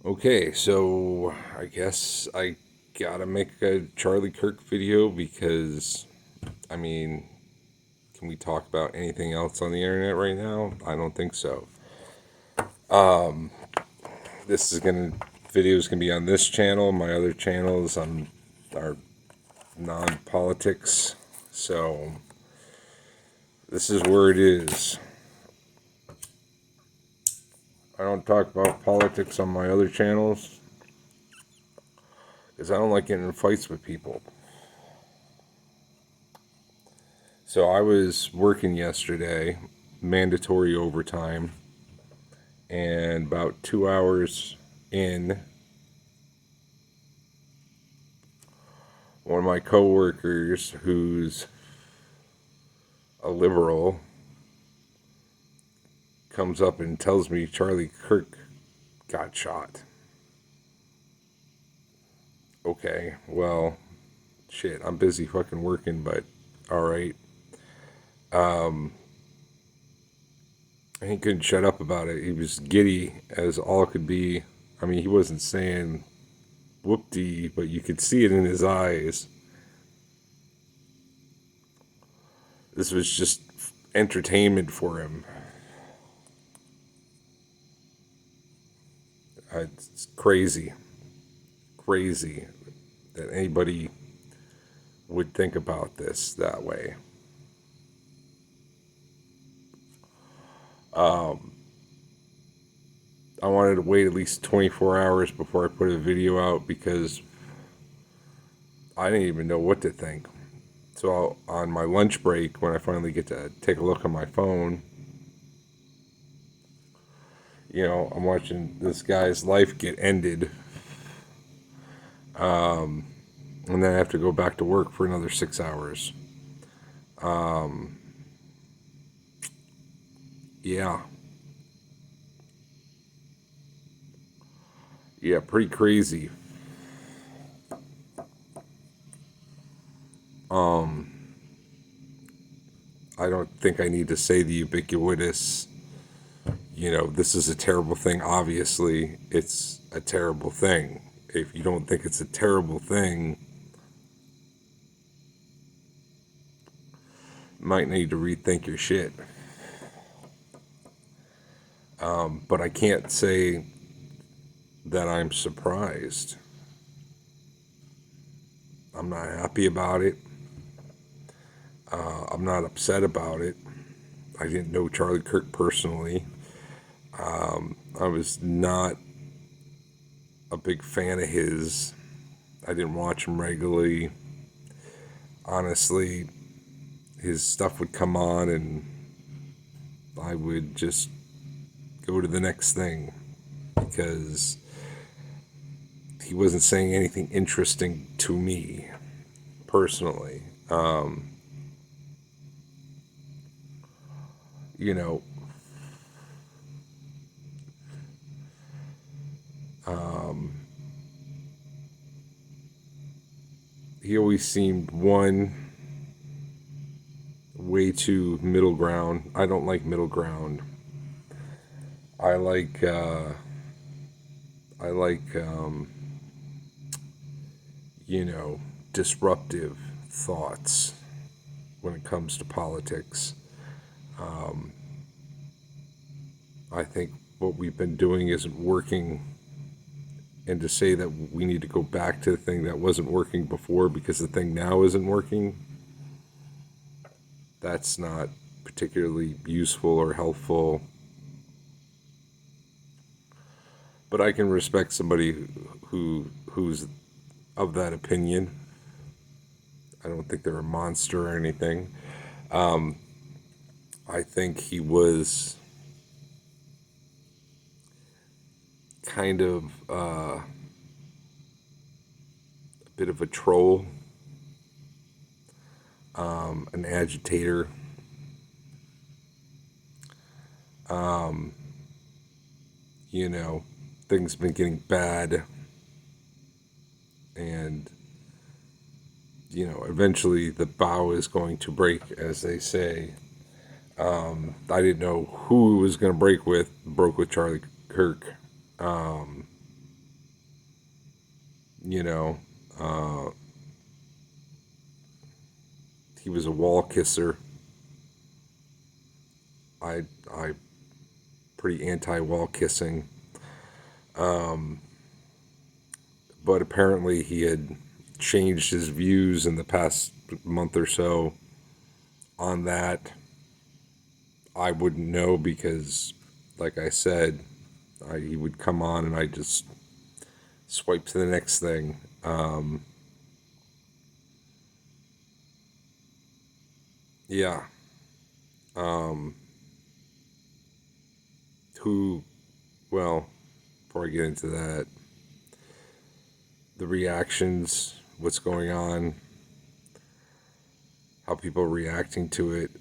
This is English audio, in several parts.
Okay, so I guess I gotta make a Charlie Kirk video because, I mean, can we talk about anything else on the internet right now? I don't think so. This is gonna videos gonna be on this channel. My other channels are non-politics, so this is where it is. I don't talk about politics on my other channels because I don't like getting in fights with people. So I was working yesterday, mandatory overtime, and about 2 hours in, one of my coworkers, who's a liberal, comes up and tells me Charlie Kirk got shot. Okay, well, shit, I'm busy fucking working, but all right. He couldn't shut up about it. He was giddy as all could be. I mean, he wasn't saying whoop-dee, but you could see it in his eyes. This was just entertainment for him. It's crazy that anybody would think about this that way. I wanted to wait at least 24 hours before I put a video out because I didn't even know what to think. So on my lunch break, when I finally get to take a look on my phone, I'm watching this guy's life get ended. And then I have to go back to work for another 6 hours. Yeah. Yeah, pretty crazy. I don't think I need to say the ubiquitous, this is a terrible thing. Obviously, it's a terrible thing. If you don't think it's a terrible thing, might need to rethink your shit. But I can't say that I'm surprised. I'm not happy about it. I'm not upset about it. I didn't know Charlie Kirk personally. I was not a big fan of his. I didn't watch him regularly. Honestly, his stuff would come on and I would just go to the next thing because he wasn't saying anything interesting to me personally. You know, he always seemed way too middle ground. I don't like middle ground. I like I like disruptive thoughts when it comes to politics. I think what we've been doing isn't working, and to say that we need to go back to the thing that wasn't working before because the thing now isn't working, that's not particularly useful or helpful. But I can respect somebody who's of that opinion. I don't think they're a monster or anything. I think he was kind of a bit of a troll, an agitator. Things have been getting bad, and eventually the bow is going to break, as they say. I didn't know who it was going to broke with Charlie Kirk. you know, uh, he was a wall kisser. I pretty anti wall kissing. Um, but apparently he had changed his views in the past month or so on that. I wouldn't know because, like I said, he would come on and I just swipe to the next thing. Yeah. Um, who, well, before I get into that, the reactions, what's going on, how people are reacting to it.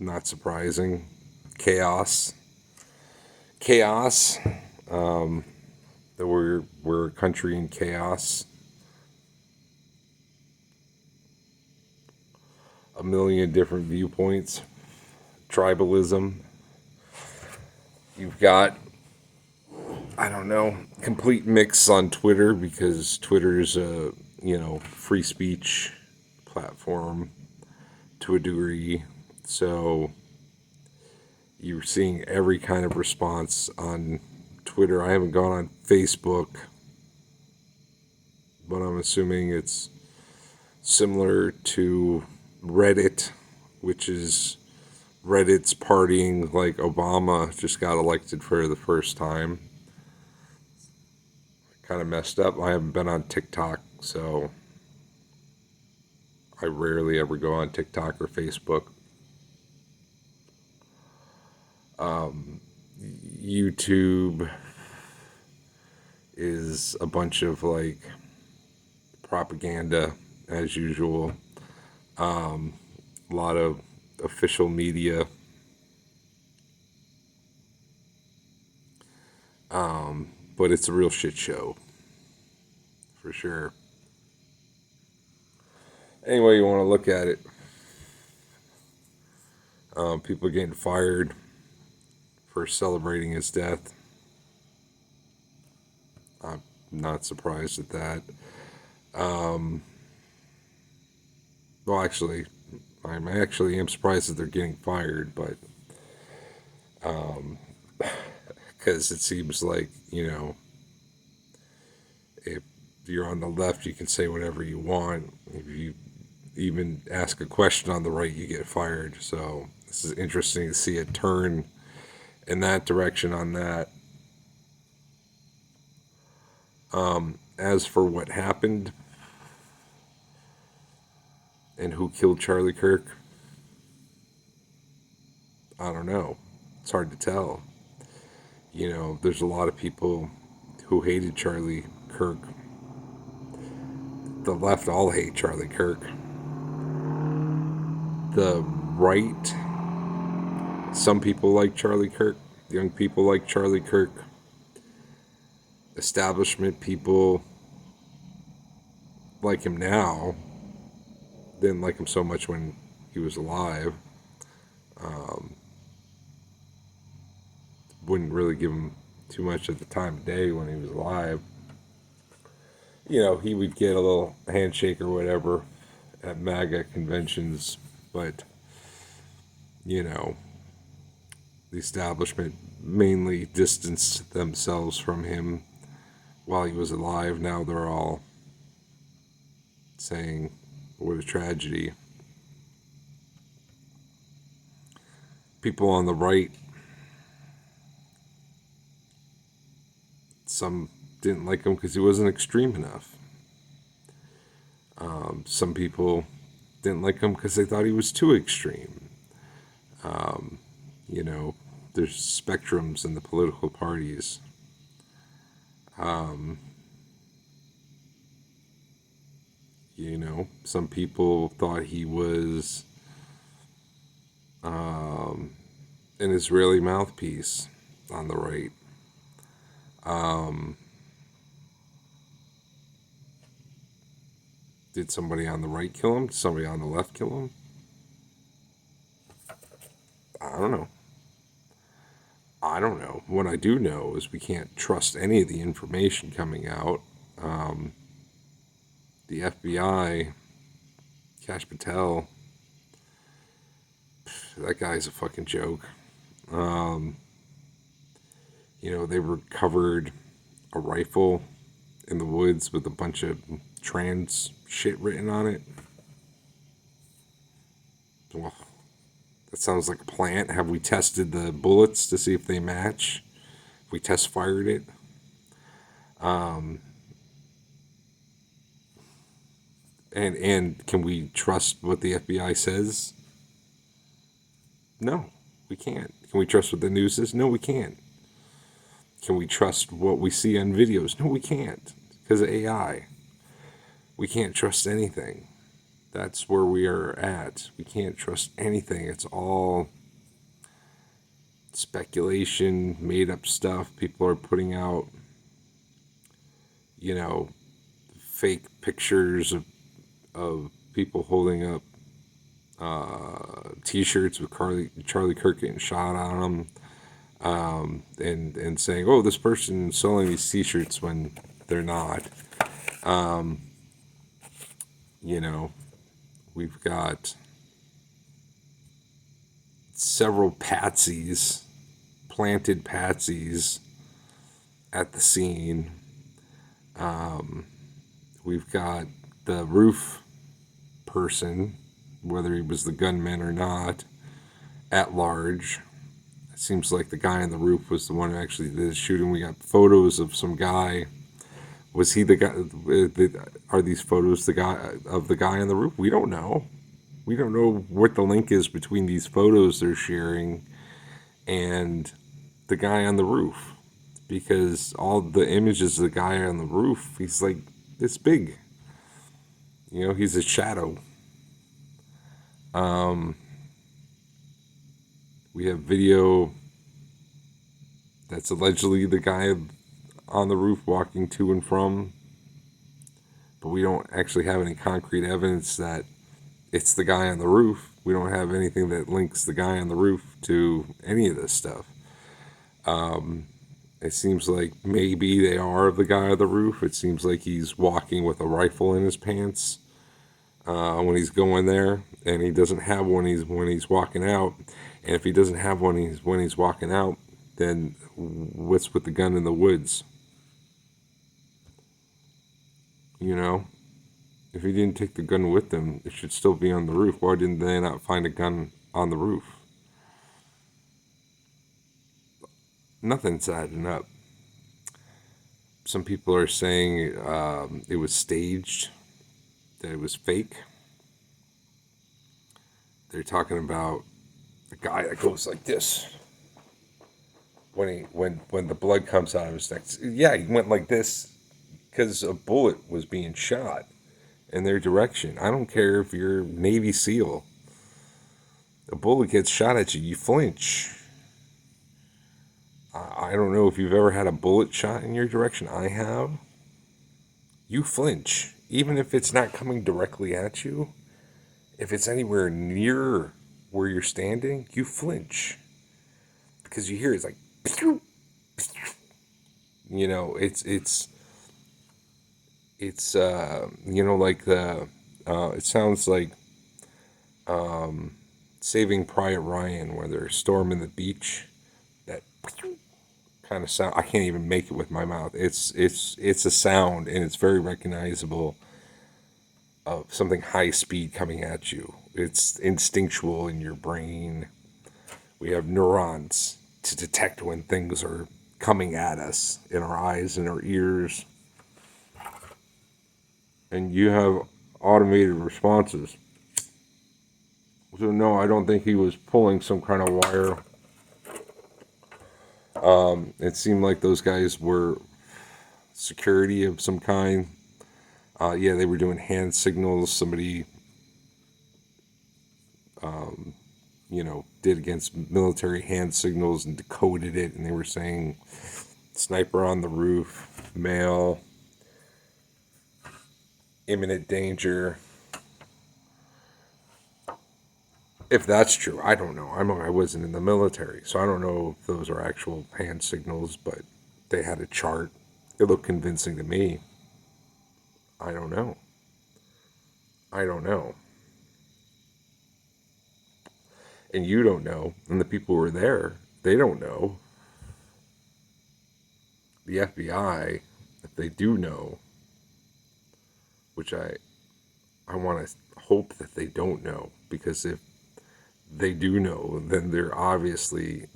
Not surprising. Chaos. Chaos. That we're a country in chaos. A million different viewpoints. Tribalism. You've got, I don't know, complete mix on Twitter because Twitter's a, free speech platform to a degree. So you're seeing every kind of response on Twitter. I haven't gone on Facebook, but I'm assuming it's similar to Reddit, which is Reddit's partying like Obama just got elected for the first time. Kind of messed up. I haven't been on TikTok, so I rarely ever go on TikTok or Facebook. YouTube is a bunch of like propaganda as usual. A lot of official media. But it's a real shit show for sure. Any way you want to look at it, people getting fired for celebrating his death. I'm not surprised at that. Well, actually, I actually am surprised that they're getting fired, but because it seems like, if you're on the left, you can say whatever you want. If you even ask a question on the right, you get fired. So this is interesting to see a turn in that direction on that. As for what happened and who killed Charlie Kirk, I don't know. It's hard to tell. There's a lot of people who hated Charlie Kirk. The left all hate Charlie Kirk. The right, some people like Charlie Kirk. Young people like Charlie Kirk. Establishment people like him now. Didn't like him so much when he was alive. Wouldn't really give him too much at the time of day when he was alive. He would get a little handshake or whatever at MAGA conventions, but, the establishment mainly distanced themselves from him while he was alive. Now they're all saying, what a tragedy. People on the right, some didn't like him because he wasn't extreme enough. Some people didn't like him because they thought he was too extreme. You know, there's spectrums in the political parties. Some people thought he was an Israeli mouthpiece on the right. Did somebody on the right kill him? Did somebody on the left kill him? I don't know. I don't know. What I do know is we can't trust any of the information coming out. The FBI, Kash Patel, that guy's a fucking joke. They recovered a rifle in the woods with a bunch of trans shit written on it. Well, that sounds like a plant. Have we tested the bullets to see if they match? We test fired it. And can we trust what the FBI says? No, we can't. Can we trust what the news says? No, we can't. Can we trust what we see on videos? No, we can't. Because of AI. We can't trust anything. That's where we are at. We can't trust anything. It's all speculation, made up stuff. People are putting out, fake pictures of people holding up T-shirts with Charlie Kirk getting shot on them, and saying, "Oh, this person is selling these T-shirts," when they're not. We've got several patsies, planted patsies at the scene. We've got the roof person, whether he was the gunman or not, at large. It seems like the guy on the roof was the one who actually did the shooting. We got photos of some guy. Was he the guy? Are these photos the guy on the roof? We don't know. We don't know what the link is between these photos they're sharing and the guy on the roof, because all the images of the guy on the roof, he's like this big. He's a shadow. We have video that's allegedly the guy on the roof walking to and from, but we don't actually have any concrete evidence that it's the guy on the roof. We don't have anything that links the guy on the roof to any of this stuff. It seems like maybe they are the guy on the roof. It seems like he's walking with a rifle in his pants when he's going there, and he doesn't have one when he's walking out. And if he doesn't have one when he's walking out, then what's with the gun in the woods? If he didn't take the gun with him, it should still be on the roof. Why didn't they not find a gun on the roof? Nothing's adding up. Some people are saying it was staged, that it was fake. They're talking about the guy that goes like this when the blood comes out of his neck. Yeah, he went like this because a bullet was being shot in their direction. I don't care if you're Navy SEAL. A bullet gets shot at you, you flinch. I don't know if you've ever had a bullet shot in your direction. I have. You flinch. Even if it's not coming directly at you, if it's anywhere near where you're standing, you flinch. Because you hear it's like, pew, pew. It's like it sounds like Saving Private Ryan, where they're storming the beach. That kind of sound, I can't even make it with my mouth. It's a sound, and it's very recognizable of something high speed coming at you. It's instinctual in your brain. We have neurons to detect when things are coming at us in our eyes and our ears. And you have automated responses. So no, I don't think he was pulling some kind of wire. It seemed like those guys were security of some kind. Yeah, they were doing hand signals. Somebody, did against military hand signals and decoded it, and they were saying sniper on the roof, male, imminent danger. If that's true, I don't know. I wasn't in the military, so I don't know if those are actual hand signals, but they had a chart. It looked convincing to me. I don't know. I don't know. And you don't know. And the people who were there, they don't know. The FBI, if they do know, which I want to hope that they don't know, because if they do know, then they're obviously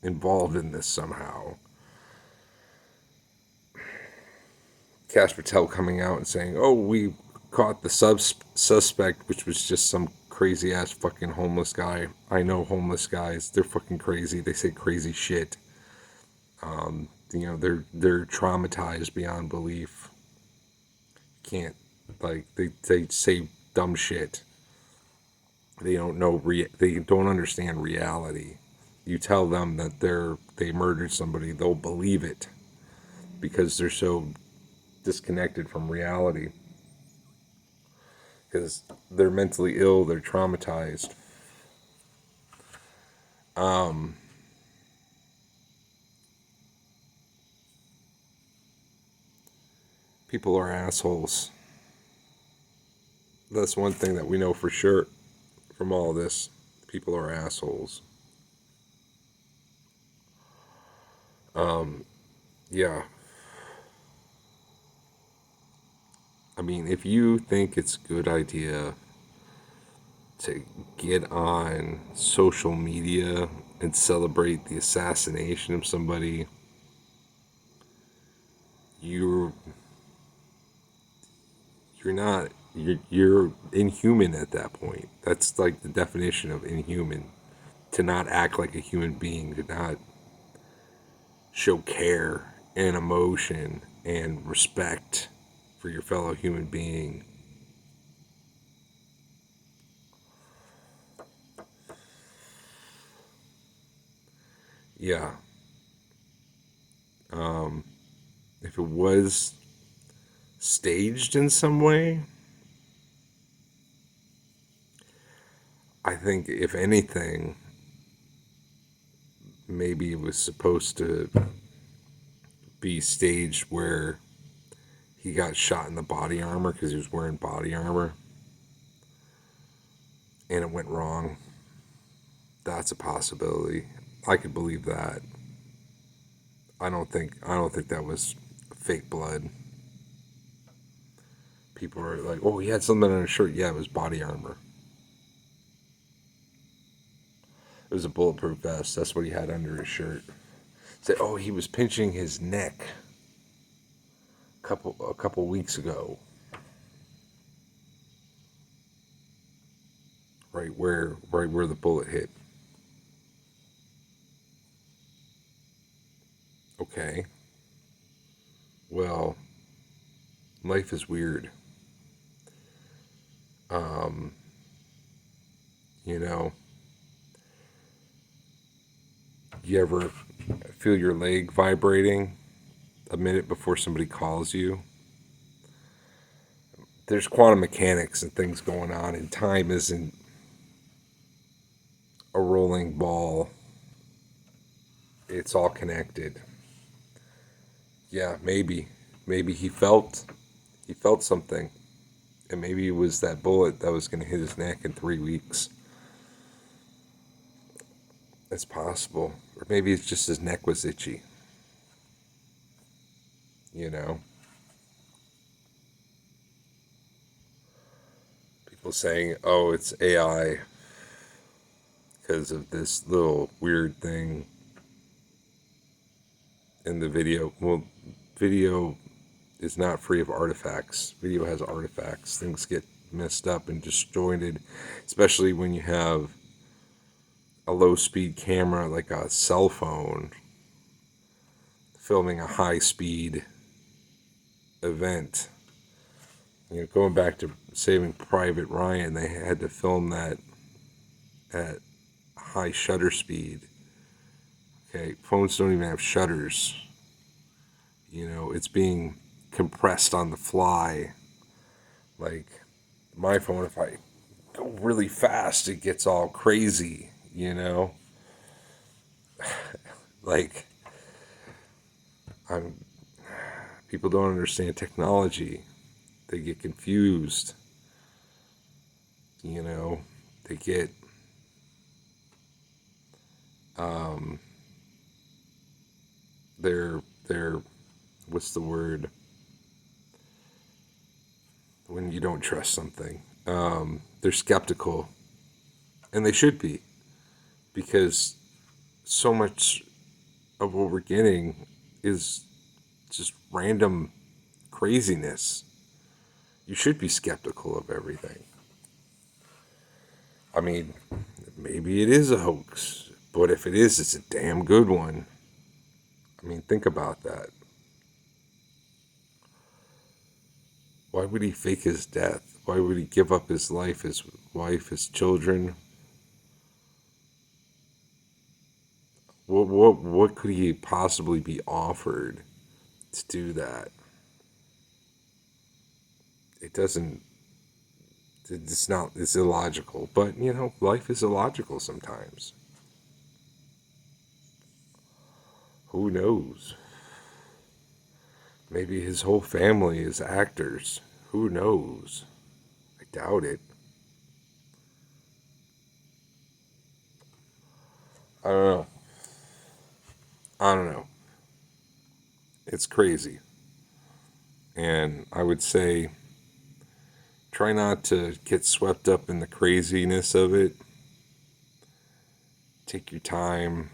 involved in this somehow. Cash Patel coming out and saying, "Oh, we caught the suspect," which was just some crazy ass fucking homeless guy. I know homeless guys; they're fucking crazy. They say crazy shit. They're traumatized beyond belief. Can't they say dumb shit. They don't know they don't understand reality. You tell them that they murdered somebody, they'll believe it because they're so disconnected from reality. Because they're mentally ill, they're traumatized. People are assholes. That's one thing that we know for sure from all this. People are assholes. Yeah. I mean, if you think it's a good idea to get on social media and celebrate the assassination of somebody, you're you're inhuman at that point. That's like the definition of inhuman. To not act like a human being, to not show care and emotion and respect for your fellow human being. Yeah. If it was staged in some way, I think if anything, maybe it was supposed to be staged where he got shot in the body armor because he was wearing body armor and it went wrong. That's a possibility. I could believe that. I don't think that was fake blood. People are like, "Oh, he had something on his shirt." Yeah, it was body armor. It was a bulletproof vest. That's what he had under his shirt. Said, "Oh, he was pinching his neck a couple weeks ago, right where the bullet hit." Okay. Well, life is weird. Um, you know, you ever feel your leg vibrating a minute before somebody calls you? There's quantum mechanics and things going on, and time isn't a rolling ball. It's all connected. Yeah, maybe he felt something, and maybe it was that bullet that was going to hit his neck in 3 weeks. It's possible, or maybe it's just his neck was itchy. You know, people saying, "Oh, it's AI," because of this little weird thing in the video. Well, video is not free of artifacts. Video has artifacts. Things get messed up and disjointed, especially when you have a low speed camera like a cell phone filming a high speed event. Going back to Saving Private Ryan, they had to film that at high shutter speed. Okay, phones don't even have shutters. It's being compressed on the fly. Like my phone, if I go really fast, it gets all crazy, you know? Like, I'm people don't understand technology. They get confused. You know, they get they're what's the word when you don't trust something? They're skeptical, and they should be, because so much of what we're getting is just random craziness. You should be skeptical of everything. I mean, maybe it is a hoax, but if it is, it's a damn good one. I mean, think about that. Why would he fake his death? Why would he give up his life, his wife, his children? What could he possibly be offered to do that? It doesn't. It's not. It's illogical. But you know, life is illogical sometimes. Who knows? Maybe his whole family is actors. Who knows? I doubt it. I don't know. I don't know. It's crazy. And I would say try not to get swept up in the craziness of it. Take your time,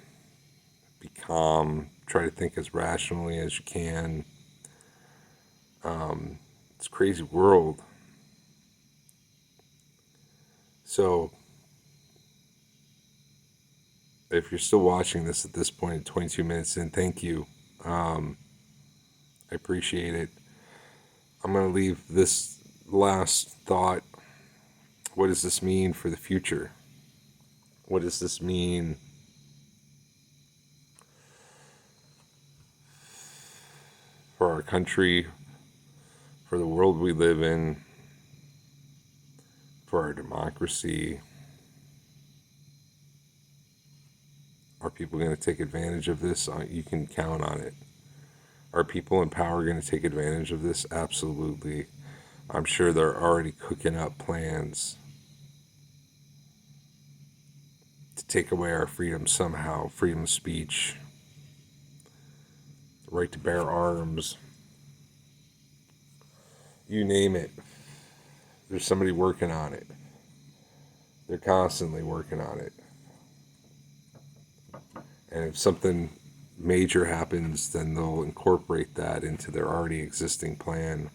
be calm, try to think as rationally as you can. It's a crazy world. So, if you're still watching this at this point, 22 minutes in, thank you. I appreciate it. I'm going to leave this last thought. What does this mean for the future? What does this mean for our country, for the world we live in, for our democracy? Are people going to take advantage of this? You can count on it. Are people in power going to take advantage of this? Absolutely. I'm sure they're already cooking up plans to take away our freedom somehow. Freedom of speech, the right to bear arms, you name it. There's somebody working on it. They're constantly working on it. And if something major happens, then they'll incorporate that into their already existing plan.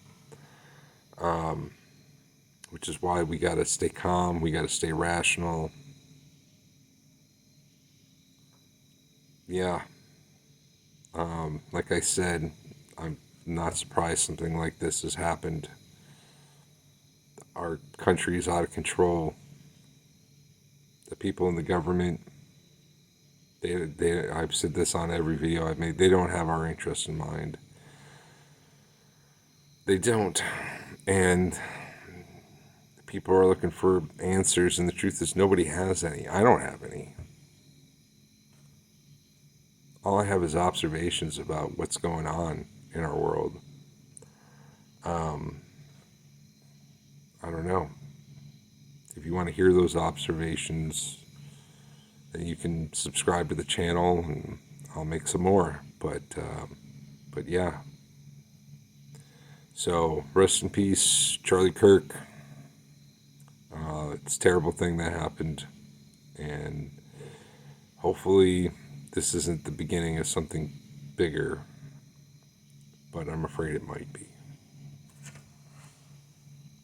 Which is why we got to stay calm, we got to stay rational. Yeah. Like I said, I'm not surprised something like this has happened. Our country is out of control. The people in the government, I've said this on every video I've made, they don't have our interests in mind. They don't. And people are looking for answers, and the truth is nobody has any. I don't have any. All I have is observations about what's going on in our world. I don't know. If you want to hear those observations, then you can subscribe to the channel, and I'll make some more. But yeah. So rest in peace, Charlie Kirk. It's a terrible thing that happened, and hopefully this isn't the beginning of something bigger, but I'm afraid it might be.